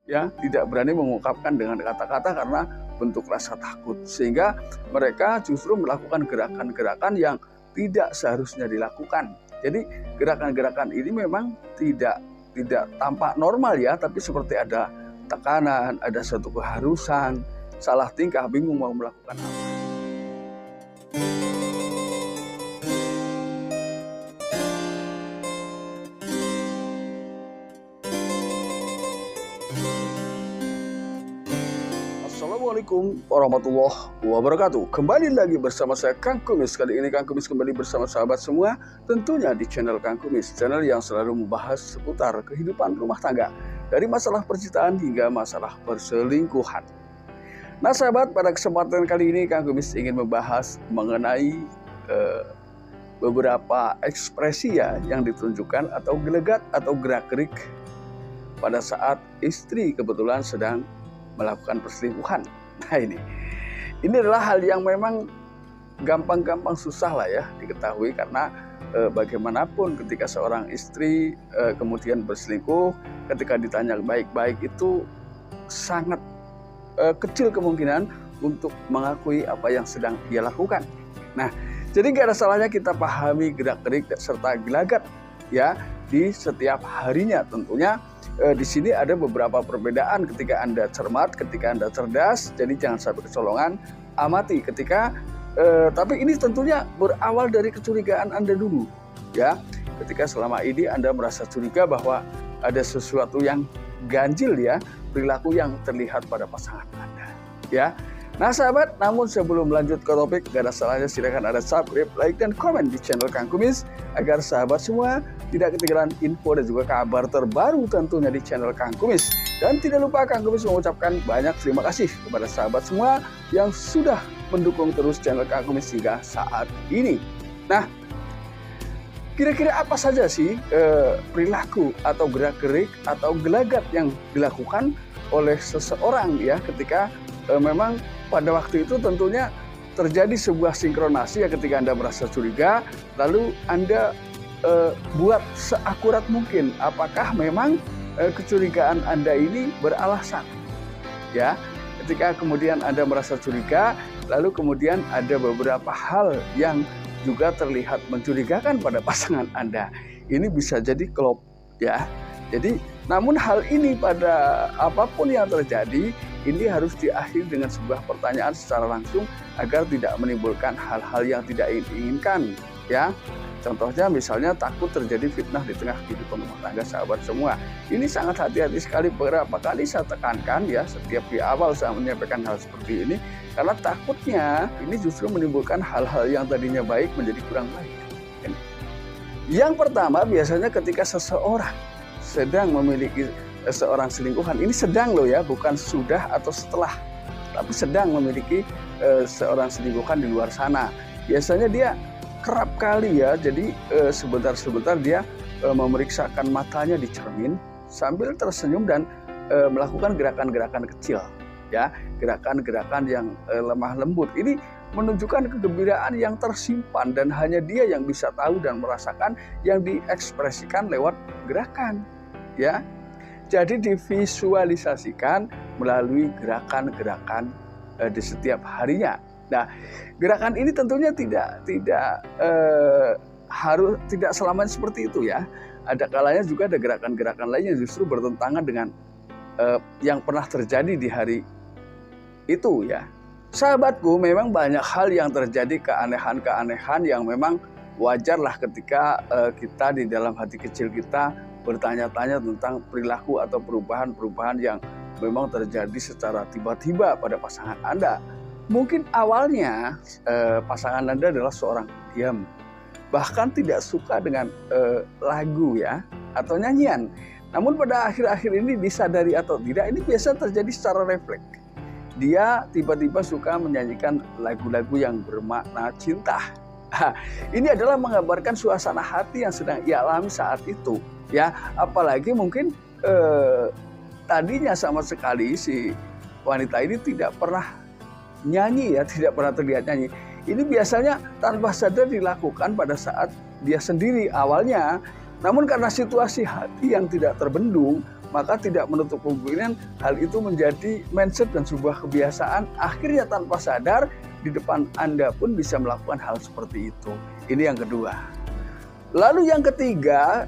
ya, tidak berani mengungkapkan dengan kata-kata karena bentuk rasa takut, sehingga mereka justru melakukan gerakan-gerakan yang tidak seharusnya dilakukan. Jadi gerakan-gerakan ini memang tidak tampak normal ya, tapi seperti ada tekanan, ada satu keharusan, salah tingkah, bingung mau melakukan apa. Assalamualaikum warahmatullahi wabarakatuh. Kembali lagi bersama saya Kang Kumis. Kali ini Kang Kumis kembali bersama sahabat semua, tentunya di channel Kang Kumis, channel yang selalu membahas seputar kehidupan rumah tangga, dari masalah percintaan hingga masalah perselingkuhan. Nah sahabat, pada kesempatan kali ini Kang Kumis ingin membahas mengenai beberapa ekspresi ya yang ditunjukkan atau gelagat atau gerak-gerik pada saat istri kebetulan sedang melakukan perselingkuhan. Nah ini adalah hal yang memang gampang-gampang susah lah ya diketahui, karena bagaimanapun ketika seorang istri kemudian berselingkuh, ketika ditanya baik-baik itu sangat kecil kemungkinan untuk mengakui apa yang sedang dia lakukan. Nah, jadi gak ada salahnya kita pahami gerak-gerik serta gelagat ya di setiap harinya. Tentunya di sini ada beberapa perbedaan ketika Anda cermat, ketika Anda cerdas. Jadi jangan sampai kecolongan, amati ketika tapi ini tentunya berawal dari kecurigaan Anda dulu ya. Ketika selama ini Anda merasa curiga bahwa ada sesuatu yang ganjil ya, perilaku yang terlihat pada pasangan Anda ya. Nah sahabat, namun sebelum lanjut ke topik, gak ada salahnya silakan ada subscribe, like, dan komen di channel Kang Kumis, agar sahabat semua tidak ketinggalan info dan juga kabar terbaru tentunya di channel Kang Kumis. Dan tidak lupa Kang Kumis mengucapkan banyak terima kasih kepada sahabat semua yang sudah mendukung terus channel Kang Kumis hingga saat ini. Nah, kira-kira apa saja sih perilaku atau gerak-gerik atau gelagat yang dilakukan oleh seseorang ya ketika memang pada waktu itu tentunya terjadi sebuah sinkronasi ya, ketika Anda merasa curiga, lalu Anda buat seakurat mungkin apakah memang kecurigaan Anda ini beralasan ya. Ketika kemudian Anda merasa curiga, lalu kemudian ada beberapa hal yang juga terlihat mencurigakan pada pasangan Anda, ini bisa jadi klop ya. Jadi namun hal ini pada apapun yang terjadi, ini harus diakhiri dengan sebuah pertanyaan secara langsung agar tidak menimbulkan hal-hal yang tidak diinginkan ya. Contohnya misalnya takut terjadi fitnah di tengah kehidupan rumah tangga sahabat semua. Ini sangat hati-hati sekali, beberapa kali saya tekankan ya setiap di awal saya menyampaikan hal seperti ini, karena takutnya ini justru menimbulkan hal-hal yang tadinya baik menjadi kurang baik. Yang pertama, biasanya ketika seseorang sedang memiliki seorang selingkuhan, ini sedang loh ya, bukan sudah atau setelah, tapi sedang memiliki seorang selingkuhan di luar sana. Biasanya dia kerap kali ya, jadi sebentar-sebentar dia memeriksakan matanya di cermin sambil tersenyum dan melakukan gerakan-gerakan kecil ya, gerakan-gerakan yang lemah lembut. Ini menunjukkan kegembiraan yang tersimpan dan hanya dia yang bisa tahu dan merasakan, yang diekspresikan lewat gerakan ya. Jadi divisualisasikan melalui gerakan-gerakan di setiap harinya. Nah, gerakan ini tentunya tidak selamanya seperti itu ya. Ada kalanya juga ada gerakan-gerakan lain yang justru bertentangan dengan yang pernah terjadi di hari itu ya. Sahabatku, memang banyak hal yang terjadi, keanehan-keanehan yang memang wajarlah ketika kita di dalam hati kecil kita bertanya-tanya tentang perilaku atau perubahan-perubahan yang memang terjadi secara tiba-tiba pada pasangan Anda. Mungkin awalnya pasangan Anda adalah seorang diam, bahkan tidak suka dengan lagu ya atau nyanyian. Namun pada akhir-akhir ini disadari atau tidak, ini biasa terjadi secara refleks. Dia tiba-tiba suka menyanyikan lagu-lagu yang bermakna cinta. Ini adalah menggambarkan suasana hati yang sedang ia alami saat itu ya. Apalagi mungkin tadinya sama sekali si wanita ini tidak pernah nyanyi ya, tidak pernah terlihat nyanyi. Ini biasanya tanpa sadar dilakukan pada saat dia sendiri awalnya. Namun karena situasi hati yang tidak terbendung, maka tidak menutup kemungkinan hal itu menjadi mindset dan sebuah kebiasaan. Akhirnya tanpa sadar di depan Anda pun bisa melakukan hal seperti itu. Ini yang kedua. Lalu yang ketiga,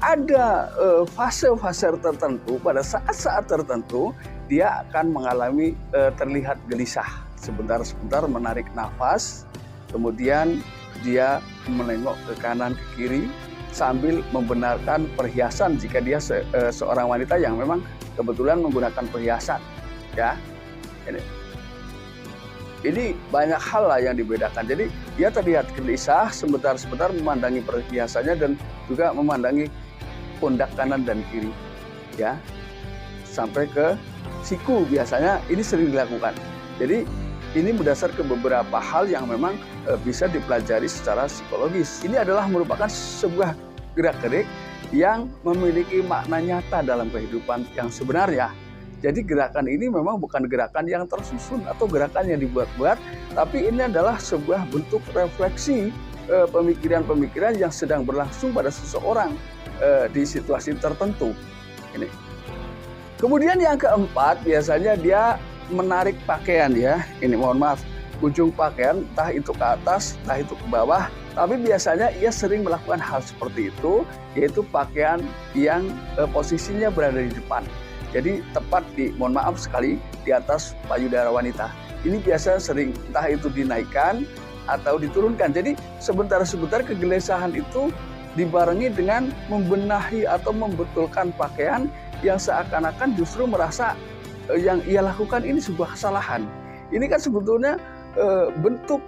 ada fase-fase tertentu, pada saat-saat tertentu dia akan mengalami terlihat gelisah. Sebentar-sebentar menarik nafas, kemudian dia menengok ke kanan ke kiri sambil membenarkan perhiasan jika dia seorang wanita yang memang kebetulan menggunakan perhiasan, ya. Ini banyak hal lah yang dibedakan. Jadi dia terlihat gelisah, sebentar-sebentar memandangi perhiasannya dan juga memandangi pundak kanan dan kiri, ya, sampai ke siku. Biasanya ini sering dilakukan. Jadi ini berdasar ke beberapa hal yang memang bisa dipelajari secara psikologis. Ini adalah merupakan sebuah gerak-gerik yang memiliki makna nyata dalam kehidupan yang sebenarnya. Jadi gerakan ini memang bukan gerakan yang tersusun atau gerakan yang dibuat-buat, tapi ini adalah sebuah bentuk refleksi pemikiran-pemikiran yang sedang berlangsung pada seseorang di situasi tertentu. Ini. Kemudian yang keempat, biasanya dia menarik pakaian, ya. Ini mohon maaf, ujung pakaian entah itu ke atas, entah itu ke bawah, tapi biasanya ia sering melakukan hal seperti itu, yaitu pakaian yang posisinya berada di depan. Jadi tepat mohon maaf sekali, di atas payudara wanita. Ini biasa sering entah itu dinaikkan atau diturunkan. Jadi sebentar-sebentar kegelisahan itu dibarengi dengan membenahi atau membetulkan pakaian yang seakan-akan justru merasa yang ia lakukan ini sebuah kesalahan. Ini kan sebetulnya bentuk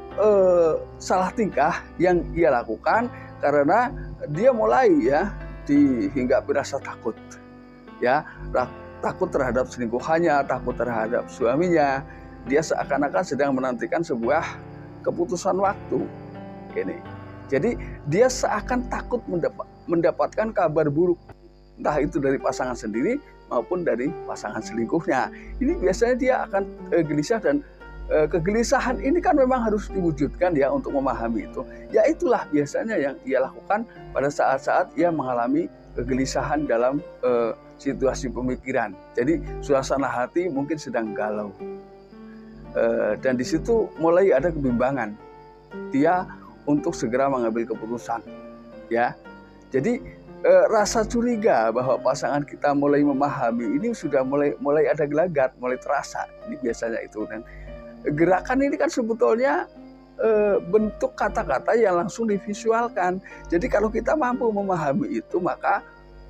salah tingkah yang ia lakukan karena dia mulai, ya, dihinggapi rasa takut, ya, takut terhadap selingkuhannya, takut terhadap suaminya. Dia seakan-akan sedang menantikan sebuah keputusan waktu. Ini. Jadi dia seakan takut mendapatkan kabar buruk, entah itu dari pasangan sendiri maupun dari pasangan selingkuhnya. Ini biasanya dia akan gelisah, dan kegelisahan ini kan memang harus diwujudkan, ya, untuk memahami itu. Ya itulah biasanya yang ia lakukan pada saat-saat ia mengalami kegelisahan dalam situasi pemikiran. Jadi suasana hati mungkin sedang galau, dan di situ mulai ada kebimbangan dia untuk segera mengambil keputusan, ya. Jadi rasa curiga bahwa pasangan kita mulai memahami ini sudah mulai ada gelagat, mulai terasa. Ini biasanya itu. Dan gerakan ini kan sebetulnya bentuk kata-kata yang langsung divisualkan. Jadi kalau kita mampu memahami itu, maka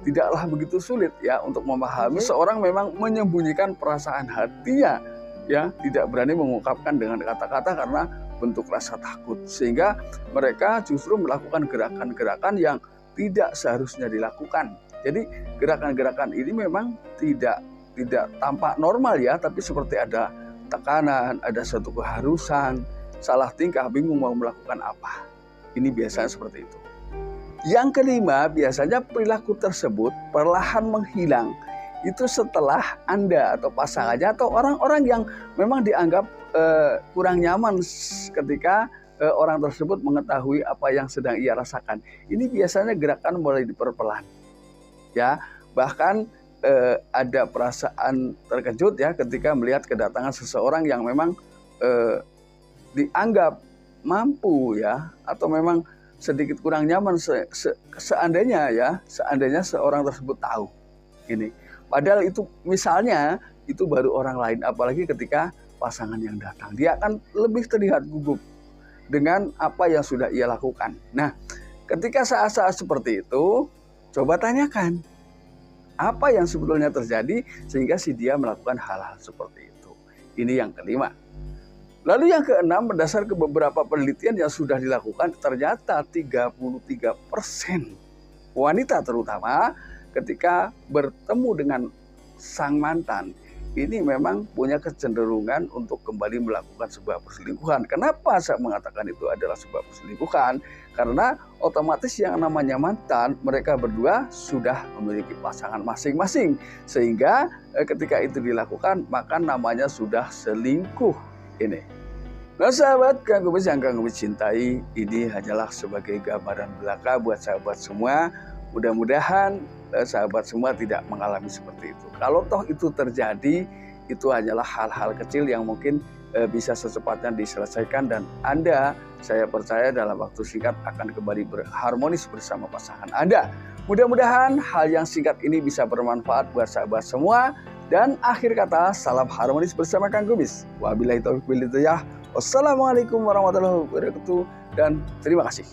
tidaklah begitu sulit, ya, untuk memahami seorang memang menyembunyikan perasaan hatinya, ya, tidak berani mengungkapkan dengan kata-kata karena bentuk rasa takut, sehingga mereka justru melakukan gerakan-gerakan yang tidak seharusnya dilakukan. Jadi gerakan-gerakan ini memang tidak tampak normal, ya, tapi seperti ada tekanan, ada suatu keharusan, salah tingkah, bingung mau melakukan apa. Ini biasanya seperti itu. Yang kelima, biasanya perilaku tersebut perlahan menghilang. Itu setelah Anda atau pasangannya atau orang-orang yang memang dianggap kurang nyaman ketika orang tersebut mengetahui apa yang sedang ia rasakan. Ini biasanya gerakan mulai diperpelan, ya. Bahkan ada perasaan terkejut, ya, ketika melihat kedatangan seseorang yang memang dianggap mampu, ya, atau memang sedikit kurang nyaman seandainya seorang tersebut tahu ini. Padahal itu misalnya itu baru orang lain, apalagi ketika pasangan yang datang, dia akan lebih terlihat gugup dengan apa yang sudah ia lakukan. Nah, ketika saat-saat seperti itu, coba tanyakan apa yang sebetulnya terjadi sehingga si dia melakukan hal-hal seperti itu. Ini yang kelima. Lalu yang keenam, berdasar ke beberapa penelitian yang sudah dilakukan, ternyata 33% wanita terutama ketika bertemu dengan sang mantan, ini memang punya kecenderungan untuk kembali melakukan sebuah perselingkuhan. Kenapa saya mengatakan itu adalah sebuah perselingkuhan? Karena otomatis yang namanya mantan, mereka berdua sudah memiliki pasangan masing-masing. Sehingga ketika itu dilakukan, maka namanya sudah selingkuh. Ini. Nah sahabat Kang Gubis yang Kang Gubis cintai, ini hanyalah sebagai gambaran belaka buat sahabat semua. Mudah-mudahan sahabat semua tidak mengalami seperti itu. Kalau toh itu terjadi, itu hanyalah hal-hal kecil yang mungkin bisa secepatnya diselesaikan, dan Anda, saya percaya dalam waktu singkat akan kembali berharmonis bersama pasangan Anda. Mudah-mudahan hal yang singkat ini bisa bermanfaat buat sahabat semua. Dan akhir kata, salam harmonis bersama Kang Kumis. Wabillahi taufiq wal hidayah. Wassalamualaikum warahmatullahi wabarakatuh, dan terima kasih.